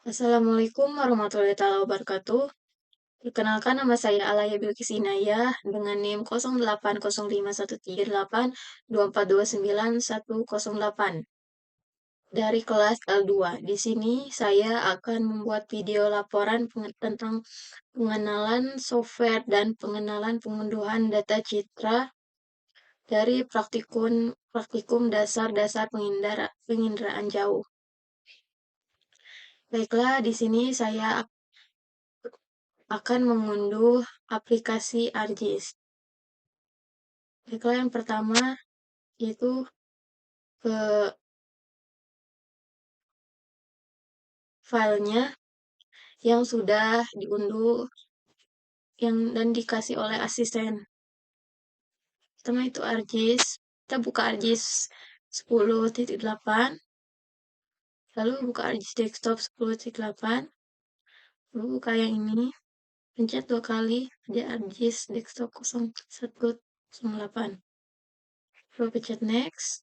Assalamualaikum warahmatullahi wabarakatuh. Perkenalkan nama saya Alaya Bilkis Inayah dengan NIM 08051382429108 dari kelas L2. Di sini saya akan membuat video laporan tentang pengenalan software dan pengenalan pengunduhan data citra dari praktikum dasar-dasar penginderaan jauh. Baiklah, di sini saya akan mengunduh aplikasi ArcGIS. Baiklah, yang pertama yaitu ke filenya yang sudah diunduh dan dikasih oleh asisten. Pertama itu ArcGIS. Kita buka ArcGIS 10.8, lalu buka ArcGIS desktop 10.8, lalu buka yang ini, pencet 2 kali, ada ArcGIS desktop 0108. Lalu pencet next,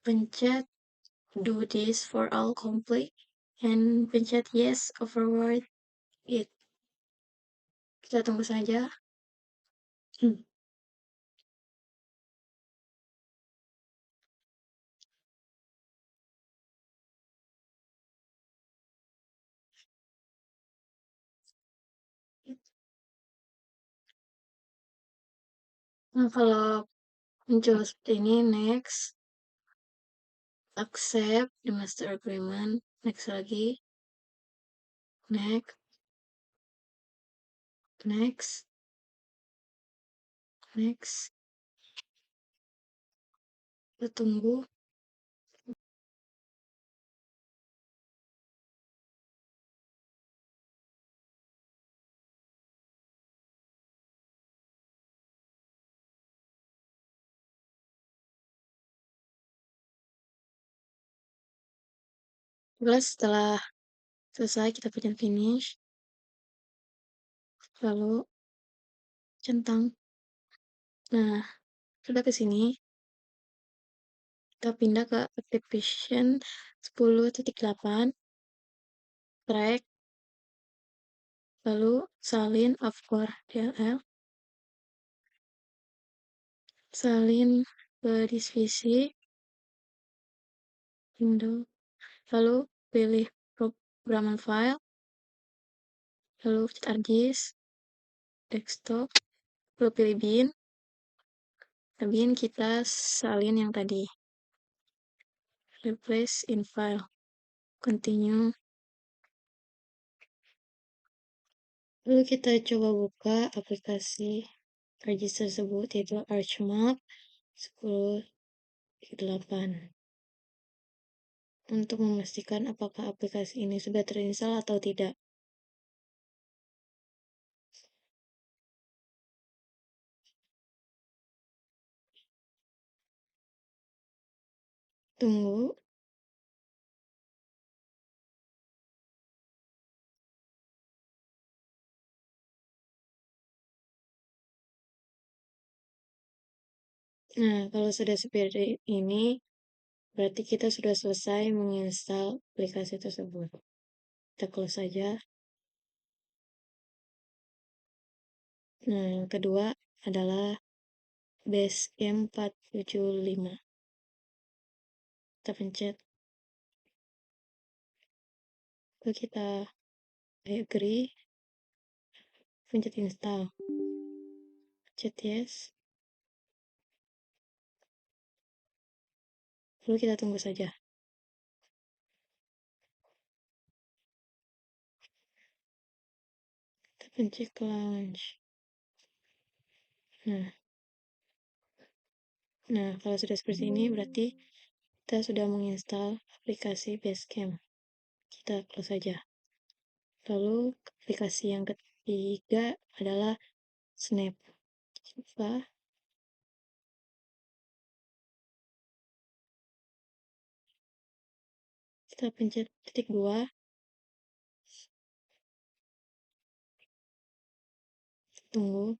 pencet do this for all complete, and pencet yes override it. Kita tunggu saja. Nah, kalau muncul seperti ini, next, accept the master agreement, next lagi, next, next, next, kita tunggu. Setelah selesai, kita pencet finish, lalu centang. Nah, sudah ke sini, kita pindah ke Activation 10.8, track, lalu salin Avcore DLL, salin ke divisi, window, lalu pilih programan file, lalu pencet ArcGIS, desktop, lalu pilih bin kita salin yang tadi, replace in file, continue, lalu kita coba buka aplikasi ArcGIS tersebut, yaitu ArchMap 10.8, untuk memastikan apakah aplikasi ini sudah terinstall atau tidak. Tunggu. Nah, kalau sudah seperti ini, berarti kita sudah selesai menginstal aplikasi tersebut. Kita close saja. Nah, yang kedua adalah Basecamp 475. Kita pencet. Lalu kita agree. Pencet install. Pencet yes. Lalu kita tunggu saja. Kita pencet launch. Nah, kalau sudah seperti ini berarti kita sudah menginstal aplikasi Basecamp. Kita close saja. Lalu aplikasi yang ketiga adalah Snap. Coba. Kita pencet titik 2. Tunggu.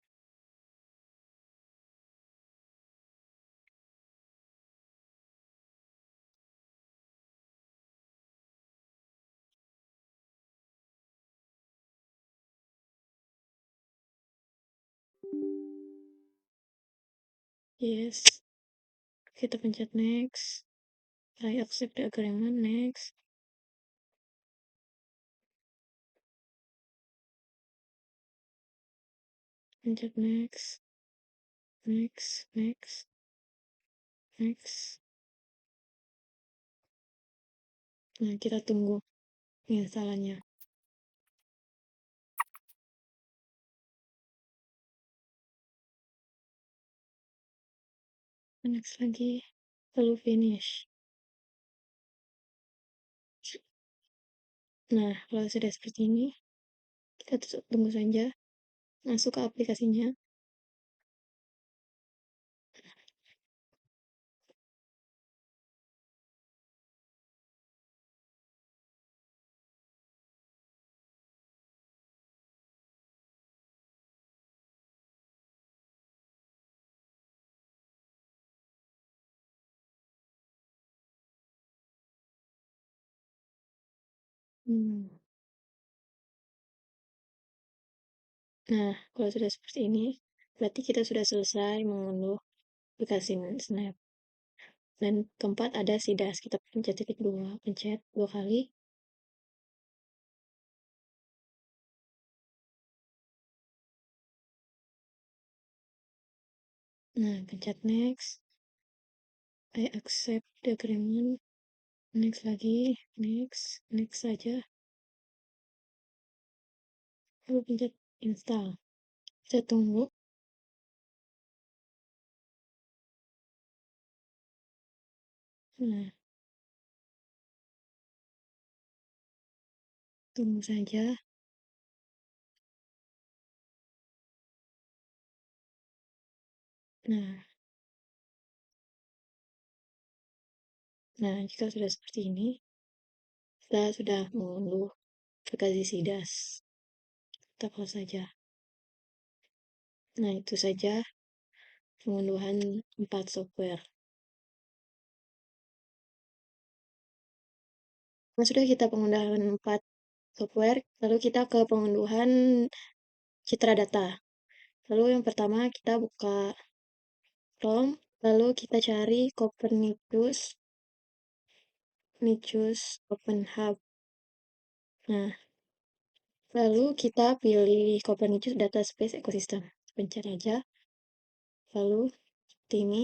Yes. Kita pencet next. I accept the agreement. Next. Pencet next. Next. Next. Next. Nah, kita tunggu penginstalannya. Next lagi. Lalu finish. Nah, kalau sudah seperti ini, kita tunggu saja. Masuk ke aplikasinya. Nah, kalau sudah seperti ini, berarti kita sudah selesai mengunduh aplikasi Snap. Dan keempat ada Sidas. Kita pencet titik dua, pencet 2 kali. Nah, pencet next. I accept the agreement. Next lagi, next saja. Lalu pencet install. Kita tunggu. Nah, tunggu saja. Nah, jika sudah seperti ini, kita sudah mengunduh aplikasi Sidas. Kita close saja. Nah, itu saja pengunduhan 4 software. Nah, sudah kita pengunduhan 4 software, lalu kita ke pengunduhan citra data. Lalu yang pertama kita buka Chrome, lalu kita cari Copernicus Open Hub. Nah, lalu kita pilih Copernicus Data Space Ecosystem. Pencet aja. Lalu seperti ini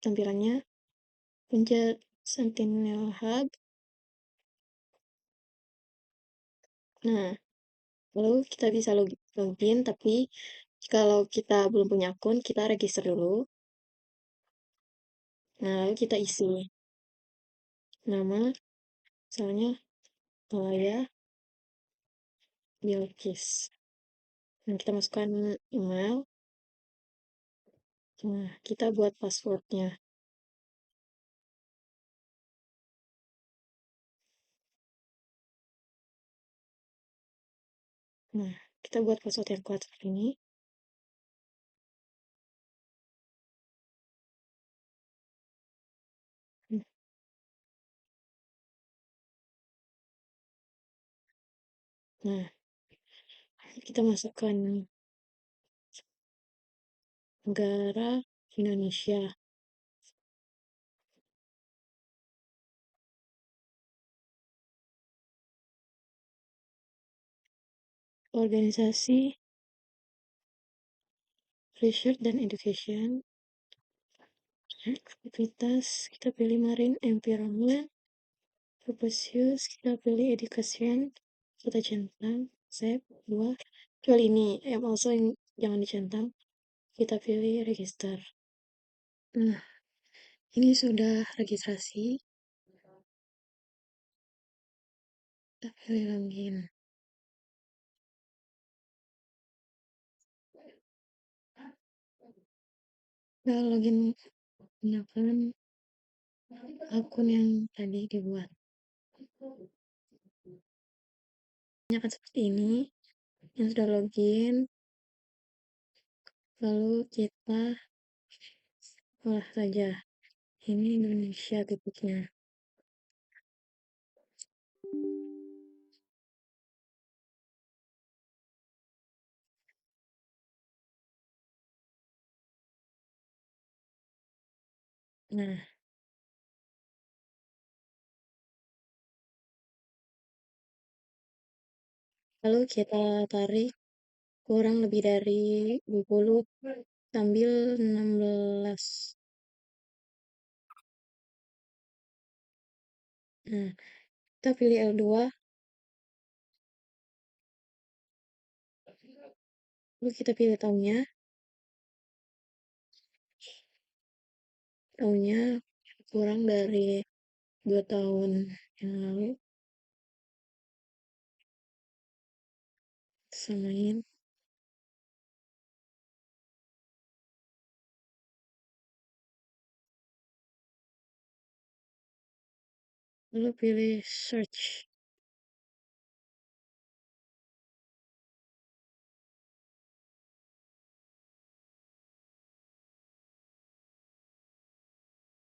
tampilannya. Pencet Sentinel Hub. Nah, lalu kita bisa login, tapi kalau kita belum punya akun, kita register dulu. Nah, lalu kita isi nama, misalnya Malaya Bilkis. Nah, kita masukkan email. Nah, kita buat passwordnya. Nah, kita buat password yang kuat seperti ini. Nah, kita masukkan negara Indonesia. Organisasi Research dan Education. Aktivitas, kita pilih Marine Environment. Purpose use, kita pilih Education. Kita centang, save, 2. Kecuali ini, also jangan dicentang. Kita pilih Register. Nah, ini sudah registrasi. Kita pilih login. Kita login gunakan akun yang tadi dibuat. Ini akan seperti ini. Yang sudah login, lalu kita olah saja. Ini Indonesia titiknya. Nah, lalu kita tarik kurang lebih dari 20 sambil 16. Nah, kita pilih L2, lalu kita pilih tahunnya. Tahunnya kurang dari 2 tahun yang lalu. Samain. Lalu pilih search.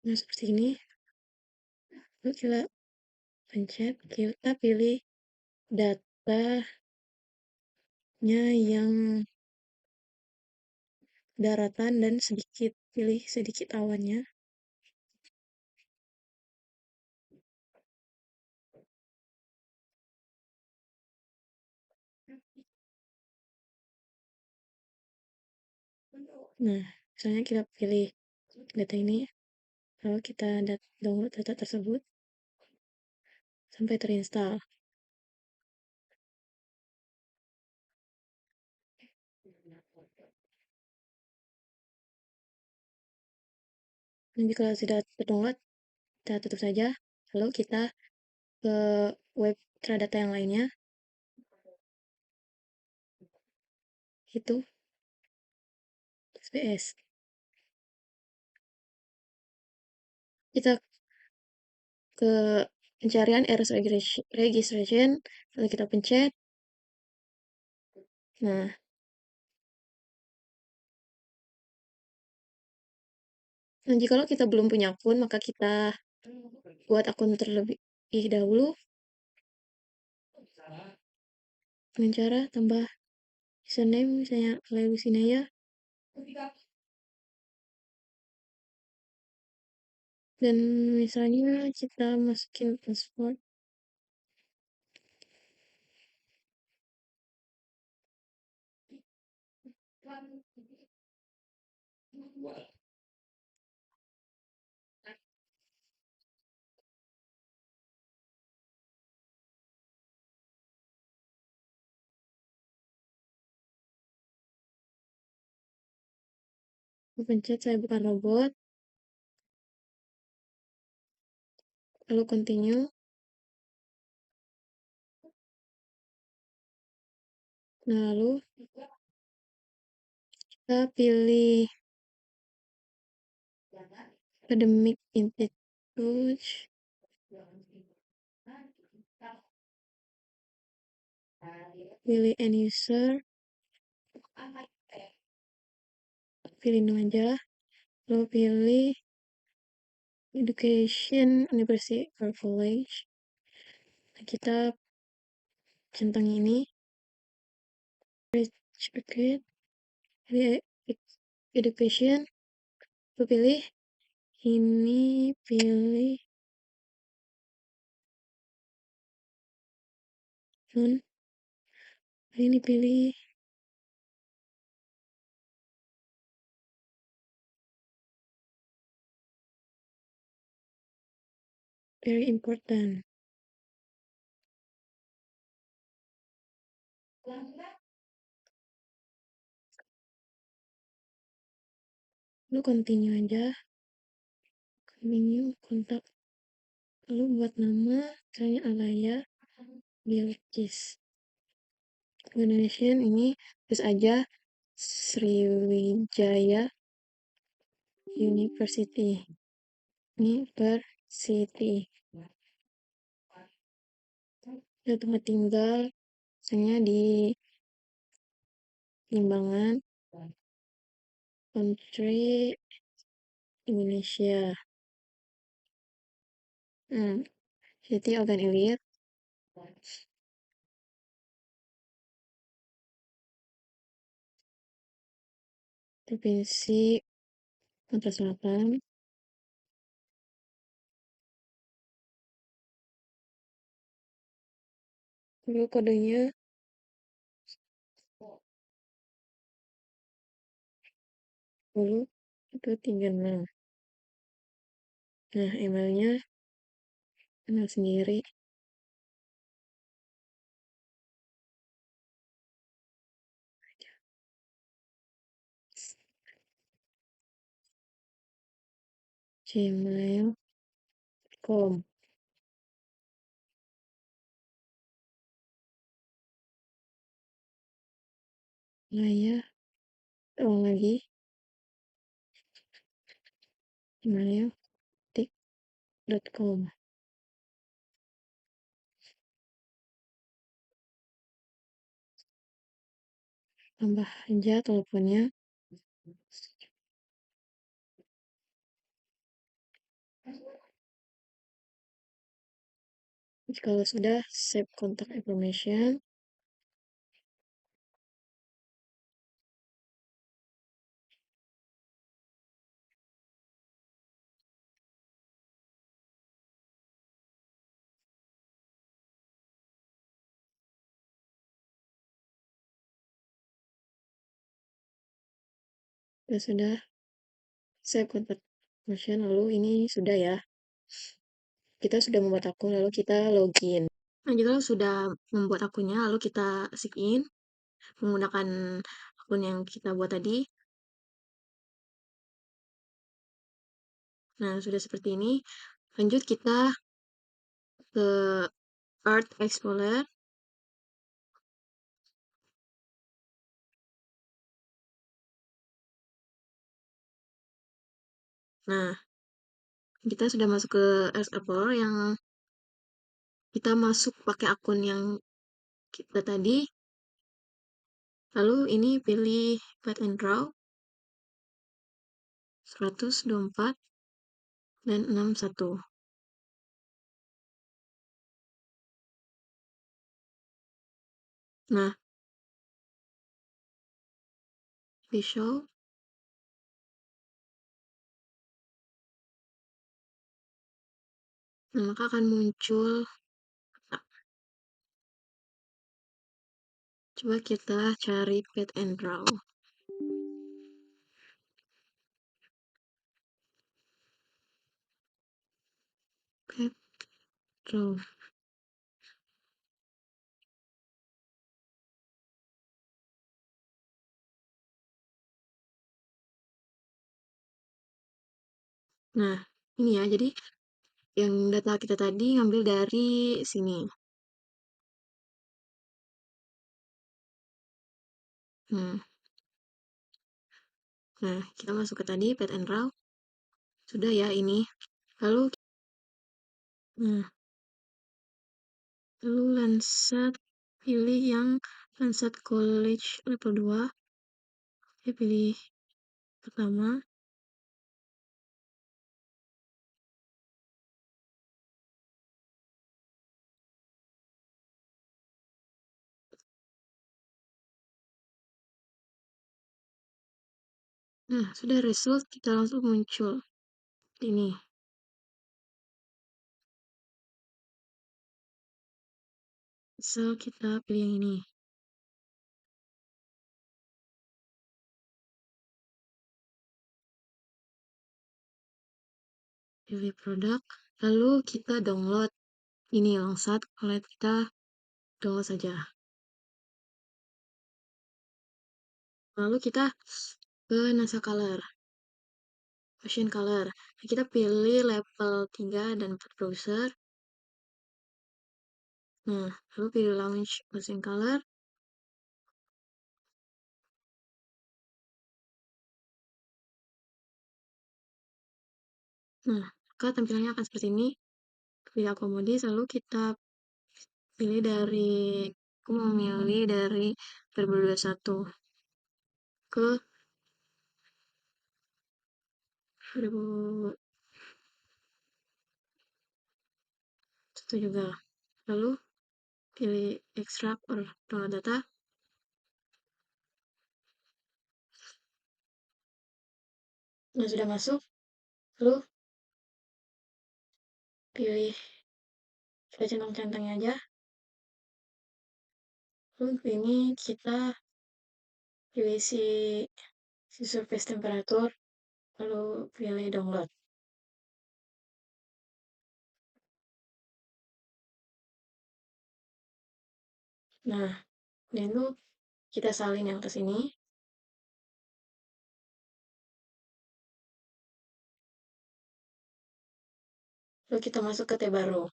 Nah, seperti ini. Lalu kita pencet, kita pilih datanya yang daratan dan sedikit, pilih sedikit awannya. Nah, misalnya kita pilih data ini, lalu kita download data tersebut sampai terinstall. Nanti kalau sudah terdownload, kita tutup saja. Lalu kita ke web Teradata yang lainnya, itu SPS. Kita ke pencarian errors registration, lalu kita pencet. Nah, jikalau kita belum punya akun, maka kita buat akun terlebih dahulu dengan cara tambah username, misalnya Lelu Sinaya, dan misalnya kita masukin password. Aku pencet saya bukan robot, lalu continue. Nah, lalu kita pilih academic institute, pilih end user, pilih no aja, lalu pilih education, university or college. Nah, kita centang ini, pilih education, lalu pilih ini, pilih non, ini pilih very important. Lalu continue aja, continue kontak, lalu buat nama, misalnya Alaya Bilkis. Donation ini terus aja Sriwijaya University. Ya, tempat tinggal, misalnya di Limbangan, country Indonesia. City Ogan Ilir, Provinsi Sumatera Selatan, lalu kodenya, lalu itu 36. Nah, emailnya email sendiri. Gmail.com. Nah ya, ulang lagi. Gmail.com. Tambah aja teleponnya. Kalau sudah, save contact information. Sudah save contact information, lalu ini sudah ya. Kita sudah membuat akun, lalu kita login. Nah, kita sudah membuat akunnya, lalu kita sign in menggunakan akun yang kita buat tadi. Nah, sudah seperti ini. Lanjut kita ke Art Explorer. Nah, kita sudah masuk ke Art Explorer yang kita masuk pakai akun yang kita tadi. Lalu ini pilih Pet and Draw 124 dan 61. Nah, di show. Nah, maka akan muncul. Nah, coba kita cari Pet and Draw. Pet Draw. Nah, ini ya, jadi yang data kita tadi ngambil dari sini. Hmm. Nah, kita masuk ke tadi, Pet and Draw. Sudah ya ini. Lalu, nah, lalu Landsat, pilih yang Landsat College level 2. Saya pilih pertama. Nah, sudah result kita langsung muncul. Ini. So, kita pilih yang ini. Pilih produk. Lalu kita download. Ini Landsat, kalau kita download saja. Lalu kita ke NASA Color. Ocean Color. Nah, kita pilih level 3 dan 4 browser. Nah, lalu pilih Launch Ocean Color. Nah, maka tampilannya akan seperti ini. Pilih akomodis, lalu kita pilih dari, aku mau memilih dari 2021 ke 2001 juga. Lalu pilih extract or download data. Nah, sudah masuk. Lalu pilih centang-centangnya aja. Lalu ini kita pilih si surface temperatur, lalu pilih download. Nah, dan itu kita salin yang ke sini, lalu kita masuk ke tab baru.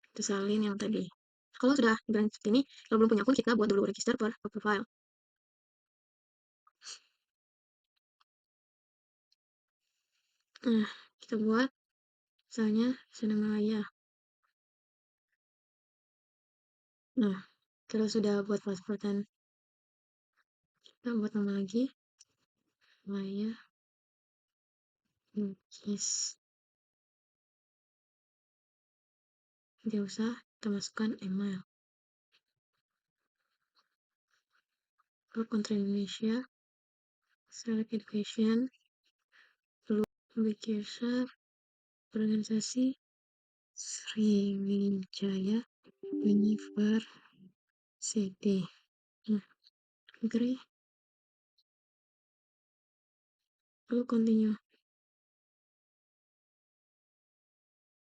Kita salin yang tadi. Kalau sudah dibilang seperti ini, kalau belum punya akun, kita buat dulu register per profile. Nah, kita buat misalnya Senamaya. Nah, kalau sudah buat paspor dan kita buat nama lagi, Maya Lukis. Tidak usah kita masukkan email. Lalu country Indonesia, select education, public user, organisasi, Sriwijaya University. Nah, agree. Lalu continue.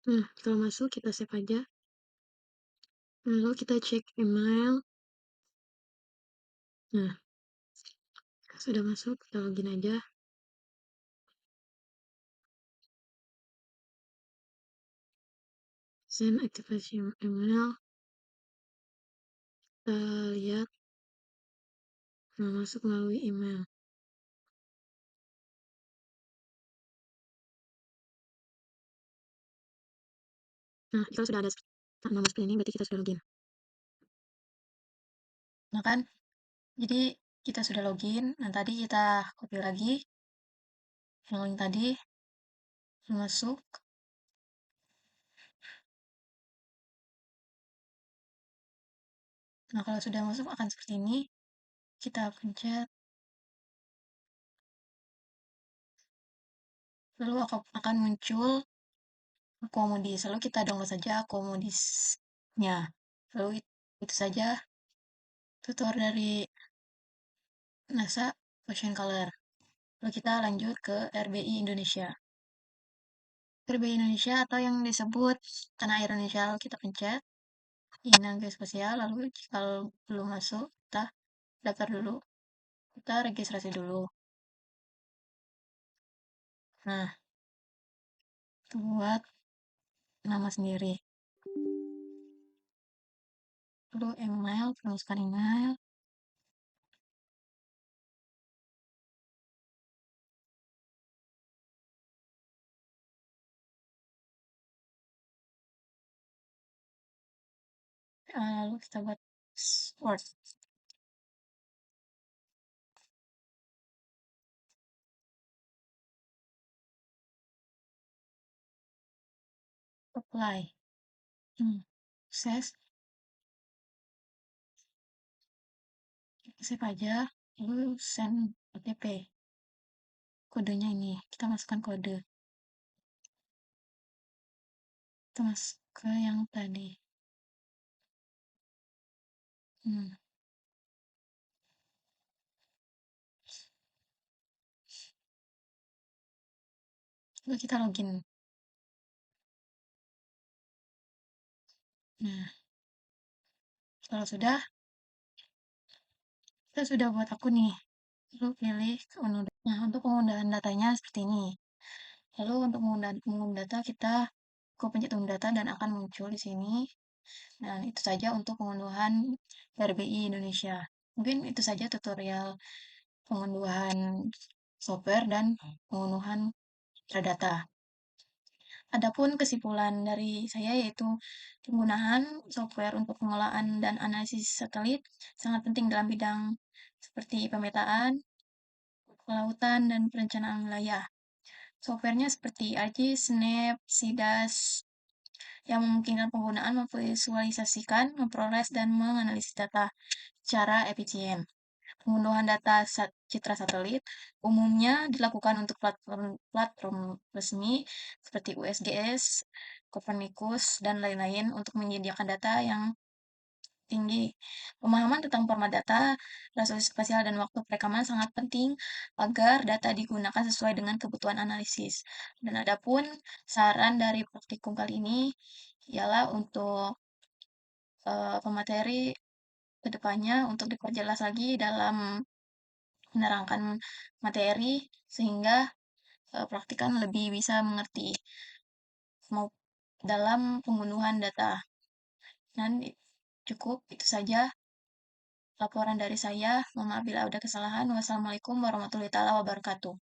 Nah, kalau masuk kita save aja. Lalu kita cek email. Nah, sudah masuk, kita login aja. Send activation email. Kita lihat. Nah, masuk melalui email. Nah, kalau sudah ada nomor seperti ini, berarti kita sudah login. Nah kan, jadi kita sudah login. Nah, tadi kita copy lagi yang tadi, masuk. Nah, kalau sudah masuk akan seperti ini. Kita pencet. Lalu akan muncul akomodis. Lalu kita download saja akomodisnya. Lalu itu saja tutor dari NASA Ocean Color. Lalu kita lanjut ke RBI Indonesia. RBI Indonesia atau yang disebut Tanah Air Indonesia, lalu kita pencet Inang Geospasial, lalu jika belum masuk, kita daftar dulu, kita registrasi dulu. Nah, buat nama sendiri. Lalu email, teruskan email. Lalu kita buat password. Apply. Sukses. Save aja. Lalu send OTP. Kodenya ini. Kita masukkan kode. Kita masuk ke yang tadi. Lalu kita login. Nah, kalau sudah, kita sudah buat akun nih. Lalu pilih unduh. Nah, untuk pengundahan datanya seperti ini. Lalu untuk mengunduh data, kita pencet unduh data dan akan muncul di sini. Nah, itu saja untuk pengunduhan RBI Indonesia. Mungkin itu saja tutorial pengunduhan software dan pengunduhan data. Adapun kesimpulan dari saya yaitu penggunaan software untuk pengolahan dan analisis satelit sangat penting dalam bidang seperti pemetaan, kelautan, dan perencanaan wilayah. Softwarenya seperti ArcGIS, Snap, SIDAS, yang memungkinkan penggunaan memvisualisasikan, memproses, dan menganalisis data secara efisien. Pengunduhan data citra satelit umumnya dilakukan untuk platform resmi seperti USGS, Copernicus, dan lain-lain untuk menyediakan data yang tinggi. Pemahaman tentang format data, resolusi spasial, dan waktu perekaman sangat penting agar data digunakan sesuai dengan kebutuhan analisis. Dan adapun saran dari praktikum kali ini ialah untuk pemateri kedepannya untuk diperjelas lagi dalam menerangkan materi sehingga praktikan lebih bisa mengerti mau dalam pembunuhan data. Dan cukup itu saja laporan dari saya. Mohon maaf bila ada kesalahan. Wassalamualaikum warahmatullahi wabarakatuh.